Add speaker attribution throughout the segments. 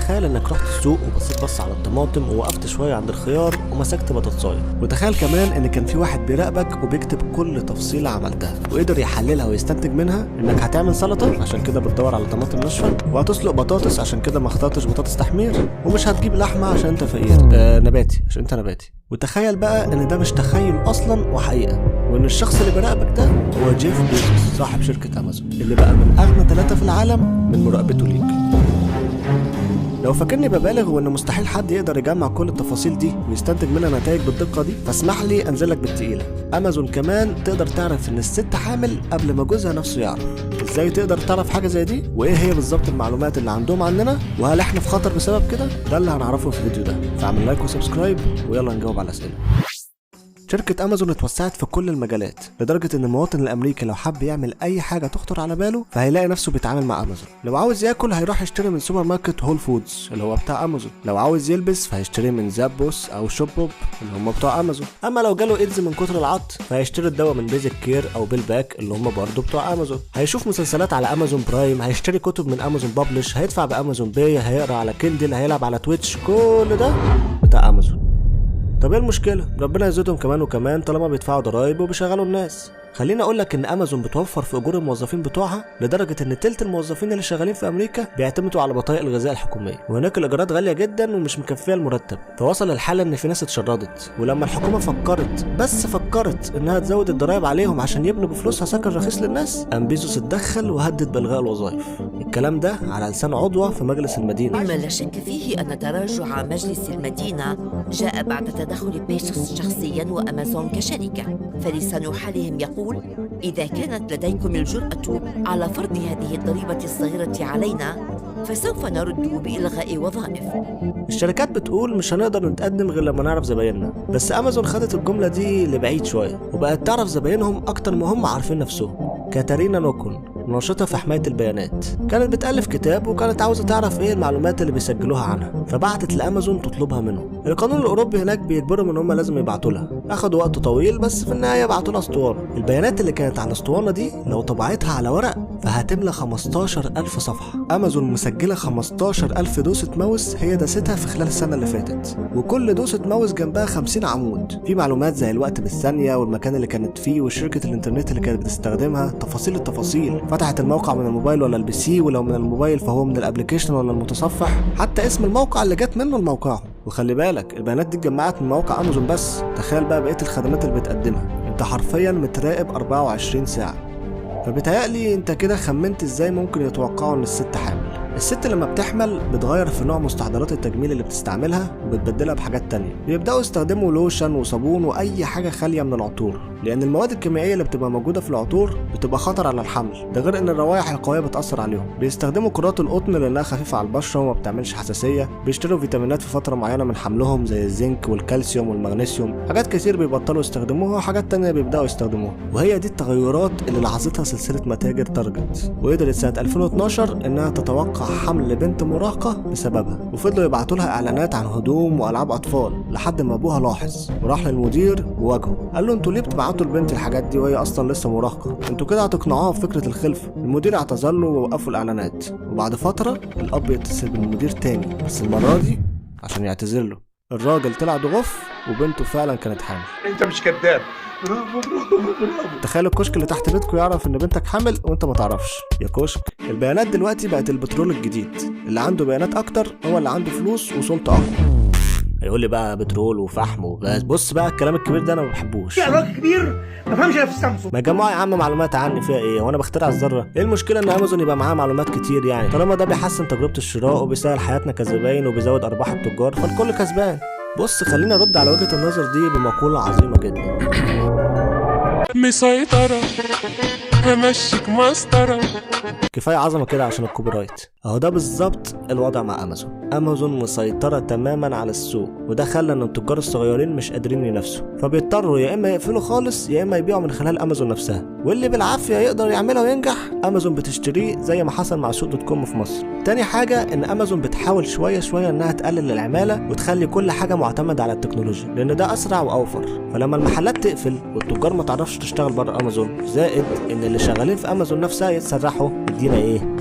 Speaker 1: تخيل انك رحت السوق وبصيت بص على الطماطم ووقفت شويه عند الخيار ومسكت بطاطسايه، وتخيل كمان ان كان في واحد بيراقبك وبيكتب كل تفصيله عملتها وقدر يحللها ويستنتج منها انك هتعمل سلطه عشان كده بتدور على طماطم ناشفه، وهتسلق بطاطس عشان كده ما اخترتش بطاطس تحمير، ومش هتجيب لحمه عشان انت فقير نباتي عشان انت نباتي. وتخيل بقى ان ده مش تخيل اصلا وحقيقه، وان الشخص اللي بيراقبك ده هو جيف بيزوس صاحب شركه امازون اللي بقى من اغنى 3 في العالم من مراقبته ليك. لو فاكرني ببالغ وان مستحيل حد يقدر يجمع كل التفاصيل دي ويستنتج منها نتائج بالدقه دي، فاسمح لي انزلك بالتقيله. امازون كمان تقدر تعرف ان الست حامل قبل ما جوزها نفسه يعرف. ازاي تقدر تعرف حاجه زي دي؟ وايه هي بالظبط المعلومات اللي عندهم عننا؟ وهل احنا في خطر بسبب كده؟ ده اللي هنعرفه في الفيديو ده، فاعمل لايك وسبسكرايب ويلا نجاوب على الاسئله. شركة أمازون اتوسعت في كل المجالات لدرجة إن المواطن الأمريكي لو حب يعمل أي حاجة تخطر على باله فهيلاقي نفسه بيتعامل مع أمازون. لو عاوز ياكل هيروح يشتري من سوبر ماركت هول فودز اللي هو بتاع أمازون، لو عاوز يلبس فهيشتري من زابوس أو شوبوب اللي هم بتوع أمازون، أما لو جاله إيدز من كتر العط فهيشتري الدواء من بيزك كير أو بيل باك اللي هم برضه بتوع أمازون. هيشوف مسلسلات على أمازون برايم، هيشتري كتب من أمازون بابلش، هيدفع بأمازون باي، هيقرا على كيندل، هيلعب على تويتش، كل ده بتاع أمازون. طب ايه المشكلة؟ ربنا يزيدهم كمان وكمان طالما بيدفعوا ضرايب وبيشغلوا الناس. خليني اقول لك ان امازون بتوفر في اجور الموظفين بتوعها لدرجه ان تلت الموظفين اللي شغالين في امريكا بيعتمدوا على بطايق الغذاء الحكوميه، وهناك الايجارات غاليه جدا ومش مكفيه المرتب، فوصل الحال ان في ناس اتشردت. ولما الحكومه فكرت انها تزود الضرايب عليهم عشان يبنوا بفلوسها سكن رخيص للناس، قام بيزوس اتدخل وهدد بالغاء الوظائف. الكلام ده على لسان عضوه في مجلس المدينه.
Speaker 2: مما لا شك فيه ان تراجع مجلس المدينه جاء بعد تدخل بيزوس شخصيا وامازون كشركه، فلسان حالهم يقول: إذا كانت لديكم الجرأة على فرض هذه الضريبة الصغيرة علينا فسوف نرد بإلغاء وظائف.
Speaker 1: الشركات بتقول مش هنقدر نتقدم غير لما نعرف زبايننا، بس أمازون خدت الجملة دي لبعيد شوية وبقت تعرف زباينهم أكتر ما هم عارفين نفسهم. كاتارينا نوكون ناشطة في حماية البيانات كانت بتألف كتاب وكانت عاوزة تعرف ايه المعلومات اللي بيسجلوها عنها، فبعتت لأمازون تطلبها منهم. القانون الأوروبي هناك بيجبرهم ان هم لازم يبعتوا لها، أخدوا وقت طويل بس في النهاية بعتوا لها اسطوانة. البيانات اللي كانت على الاسطوانة دي لو طبعتها على ورق فهتملى 15,000 صفحة. أمازون مسجلة 15,000 دوسة ماوس هي داستها في خلال السنة اللي فاتت، وكل دوسة ماوس جنبها 50 عمود في معلومات زي الوقت بالثانية والمكان اللي كانت فيه وشركة الانترنت اللي كانت بتستخدمها، تفاصيل التفاصيل، فتحت الموقع من الموبايل ولا البي سي، ولو من الموبايل فهو من الابليكيشن ولا المتصفح، حتى اسم الموقع اللي جت منه الموقع. وخلي بالك البيانات دي اتجمعت من موقع امازون بس، تخيل بقى بقية الخدمات اللي بتقدمها. انت حرفيا متراقب 24 ساعة. فبتهيألي انت كده خمنت ازاي ممكن يتوقعوا ان الست حامل. الست لما بتحمل بتغير في نوع مستحضرات التجميل اللي بتستعملها وبتبدلها بحاجات تانية. بيبدأوا يستخدموا لوشن وصابون وأي حاجة خالية من العطور، لأن المواد الكيميائية اللي بتبقى موجودة في العطور بتبقى خطر على الحمل، ده غير إن الروائح القوية بتأثر عليهم. بيستخدموا كرات القطن لأنها خفيفة على البشرة وما بتعملش حساسية. بيشتروا فيتامينات في فترة معينة من حملهم زي الزنك والكالسيوم والمغنيسيوم. حاجات كتير بيبطلوا يستخدموها وحاجات تانية بيبدأوا يستخدموها، وهي دي التغيرات اللي لاحظتها سلسلة متاجر تارجت، وقدرت سنة 2012 إنها تتوقع حمل لبنت مراهقة بسببها. وفضلوا يبعتوا لها اعلانات عن هدوم والعاب اطفال لحد ما ابوها لاحظ وراح للمدير وواجهه، قال له انتوا ليه بتبعتوا البنت الحاجات دي وهي اصلا لسه مراهقة؟ انتوا كده هتقنعوها بفكرة الخلفة. المدير اعتذر له ووقفوا الاعلانات، وبعد فترة الاب يتصل بالمدير تاني بس المرة دي عشان يعتذر له. الراجل طلع ضغف وبنته فعلا كانت حامل.
Speaker 3: انت مش كذاب. برافو.
Speaker 1: تخيل الكشك اللي تحت بيتكم يعرف ان بنتك حامل وانت ما تعرفش يا كشك. البيانات دلوقتي بقت البترول الجديد، اللي عنده بيانات اكتر هو اللي عنده فلوس وسلطه اقوى. هيقول لي بقى بترول وفحم وغاز. بص بقى الكلام الكبير ده انا ما بحبوش.
Speaker 3: يا راجل كبير ما فهمش انا في السامسونج.
Speaker 1: ما جمعوا يا عم معلومات عني فيها ايه وانا بخترع الذره؟ ايه المشكله ان امازون يبقى معاه معلومات كتير يعني؟ طالما ده بيحسن تجربه الشراء وبيسهل حياتنا كزباين وبيزود ارباح التجار فالكل كسبان. بص خلينا ارد على وجهه النظر دي بمقوله عظيمه جدا.
Speaker 4: مسيطرة همشيك مسطرة.
Speaker 1: كفايه عظمه كده عشان الكوبي رايت. اهو ده بالظبط الوضع مع امازون مسيطره تماما على السوق، وده خلى ان التجار الصغيرين مش قادرين ينافسوا، فبيضطروا يا اما يقفلوا خالص يا اما يبيعوا من خلال امازون نفسها، واللي بالعافيه يقدر يعملها وينجح امازون بتشتريه زي ما حصل مع سوق دوت كوم في مصر. تاني حاجه ان امازون بتحاول شويه انها تقلل العماله وتخلي كل حاجه معتمده على التكنولوجيا لان ده اسرع واوفر. فلما المحلات تقفل والتجار ما تعرفش تشتغل بره امازون، زائد ان اللي شغالين في امازون نفسها يتسرحوا، يدينا ايه؟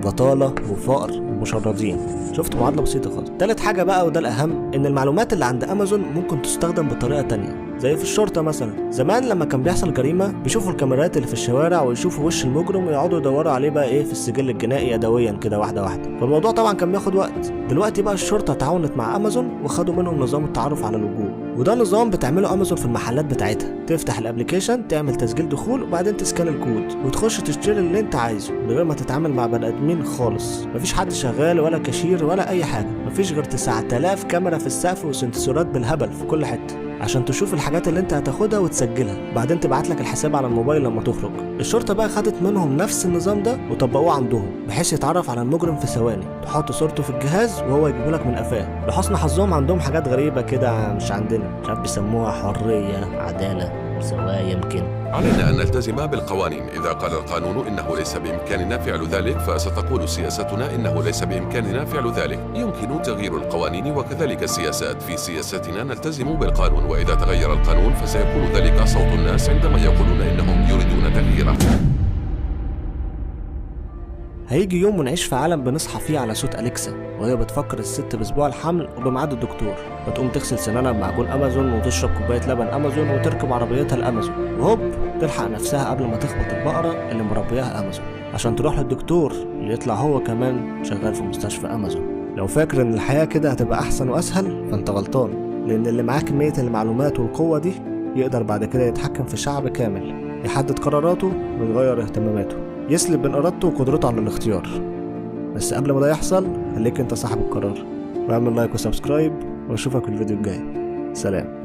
Speaker 1: بطاله وفقر المشردين. شفت معادلة بسيطة خالص. تالت حاجة بقى وده الأهم، إن المعلومات اللي عند أمازون ممكن تستخدم بطريقة تانية، زي في الشرطة مثلا. زمان لما كان بيحصل جريمة بيشوفوا الكاميرات اللي في الشوارع ويشوفوا وش المجرم ويقعدوا يدوروا عليه بقى ايه في السجل الجنائي يدويا كده واحدة واحدة، فالموضوع طبعا كان بياخد وقت. دلوقتي بقى الشرطة تعاونت مع أمازون وخدوا منهم نظام التعرف على الوجوه، وده نظام بتعمله أمازون في المحلات بتاعتها. تفتح الابليكيشن، تعمل تسجيل دخول، وبعدين تسكان الكود وتخش تشتري اللي انت عايزه من غير ما تتعامل مع بني ادمين خالص. مفيش حد شغال ولا كاشير ولا اي حاجة، مفيش غير 9000 كاميرا في السقف وسنسورات بالهبل في كل حتة عشان تشوف الحاجات اللي انت هتاخدها وتسجلها، وبعدين تبعت لك الحساب على الموبايل لما تخرج. الشرطة بقى خدت منهم نفس النظام ده وطبقوه عندهم بحيث يتعرف على المجرم في ثواني. تحط صورته في الجهاز وهو يجيبه لك من قفاه. لحسن حظهم عندهم حاجات غريبة كده مش عندنا، مش عارف بيسموها حرية، عدالة، مساواة يمكن.
Speaker 5: علينا أن نلتزم بالقوانين. إذا قال القانون إنه ليس بإمكاننا فعل ذلك، فستقول سياستنا إنه ليس بإمكاننا فعل ذلك. يمكن تغيير القوانين وكذلك السياسات. في سياستنا نلتزم بالقانون، وإذا تغير القانون فسيكون ذلك صوت الناس عندما يقولون إنهم يريدون تغييره.
Speaker 1: هيجي يوم ونعيش في عالم بنصحى فيه على صوت أليكسا وهي بتفكر الست بأسبوع الحمل وبميعاد الدكتور، وتقوم تغسل سنانها بمعجون أمازون وتشرب كوباية لبن أمازون وتركب عربيتها الأمازون، وهوب تلحق نفسها قبل ما تخبط البقرة اللي مربياها أمازون عشان تروح للدكتور اللي يطلع هو كمان شغال في مستشفى أمازون. لو فاكر إن الحياة كده هتبقى أحسن وأسهل فأنت غلطان، لأن اللي معاه كمية المعلومات والقوة دي يقدر بعد كده يتحكم في شعب كامل، يحدد قراراته ويغير اهتماماته، يسلب من إرادته وقدرته على الاختيار. بس قبل ما ده يحصل خليك انت صاحب القرار، واعمل لايك وسبسكرايب، واشوفك في الفيديو الجاي. سلام.